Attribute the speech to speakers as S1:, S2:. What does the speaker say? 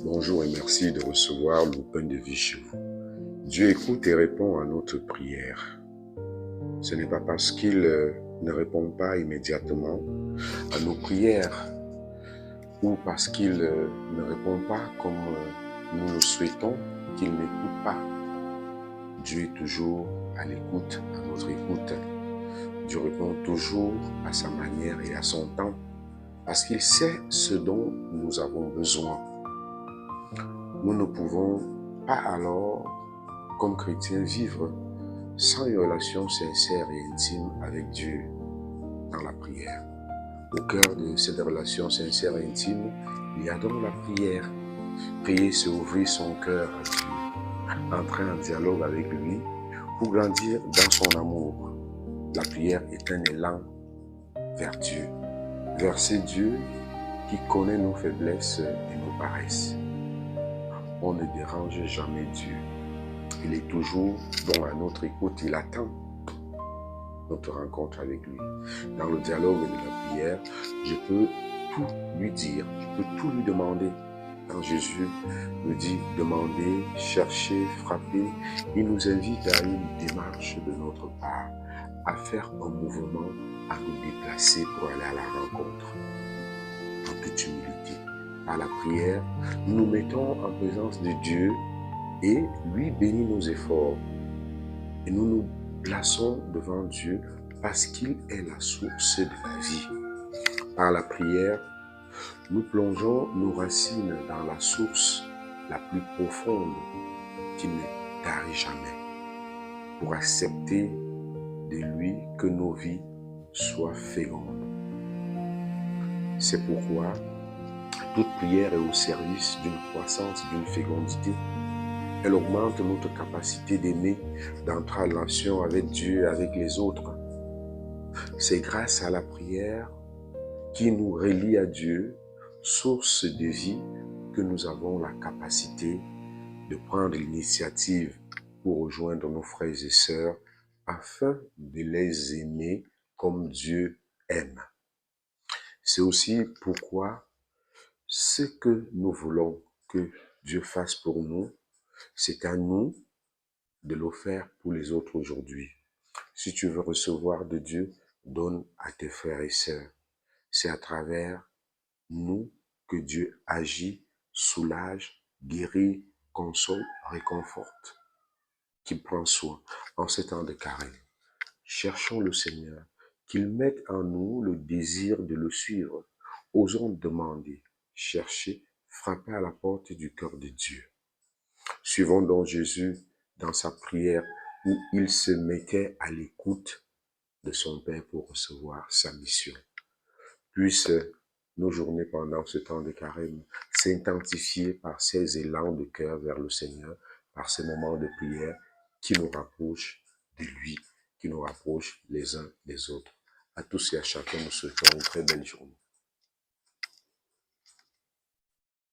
S1: Bonjour et merci de recevoir le pain de vie chez vous. Dieu écoute et répond à notre prière. Ce n'est pas parce qu'il ne répond pas immédiatement à nos prières ou parce qu'il ne répond pas comme nous le souhaitons qu'il n'écoute pas. Dieu est toujours à l'écoute, à notre écoute. Dieu répond toujours à sa manière et à son temps parce qu'il sait ce dont nous avons besoin. Nous ne pouvons pas alors, comme chrétiens, vivre sans une relation sincère et intime avec Dieu dans la prière. Au cœur de cette relation sincère et intime, il y a donc la prière. Prier, c'est ouvrir son cœur à Dieu, entrer en dialogue avec lui pour grandir dans son amour. La prière est un élan vers Dieu, vers ce Dieu qui connaît nos faiblesses et nos paresses. On ne dérange jamais Dieu. Il est toujours bon à notre écoute, il attend notre rencontre avec lui. Dans le dialogue de la prière, je peux tout lui dire, je peux tout lui demander. Quand Jésus me dit demander, chercher, frapper, il nous invite à une démarche de notre part, à faire un mouvement, à nous déplacer pour aller à la rencontre, en toute humilité. Par la prière, nous nous mettons en présence de Dieu et lui bénit nos efforts. Et nous nous plaçons devant Dieu parce qu'il est la source de la vie. Par la prière, nous plongeons nos racines dans la source la plus profonde qui ne tarit jamais, pour accepter de lui que nos vies soient fécondes. C'est pourquoi toute prière est au service d'une croissance, d'une fécondité. Elle augmente notre capacité d'aimer, d'entrer en relation avec Dieu et avec les autres. C'est grâce à la prière qui nous relie à Dieu, source de vie, que nous avons la capacité de prendre l'initiative pour rejoindre nos frères et sœurs afin de les aimer comme Dieu aime. C'est aussi pourquoi ce que nous voulons que Dieu fasse pour nous, c'est à nous de le faire pour les autres aujourd'hui. Si tu veux recevoir de Dieu, donne à tes frères et sœurs. C'est à travers nous que Dieu agit, soulage, guérit, console, réconforte, qu'il prend soin en ces temps de carême. Cherchons le Seigneur, qu'il mette en nous le désir de le suivre. Osons demander, chercher, frapper à la porte du cœur de Dieu. Suivons donc Jésus dans sa prière où il se mettait à l'écoute de son Père pour recevoir sa mission. Puissent nos journées pendant ce temps de carême s'intensifier par ces élans de cœur vers le Seigneur, par ces moments de prière qui nous rapprochent de lui, qui nous rapprochent les uns des autres. À tous et à chacun, nous souhaitons une très belle journée.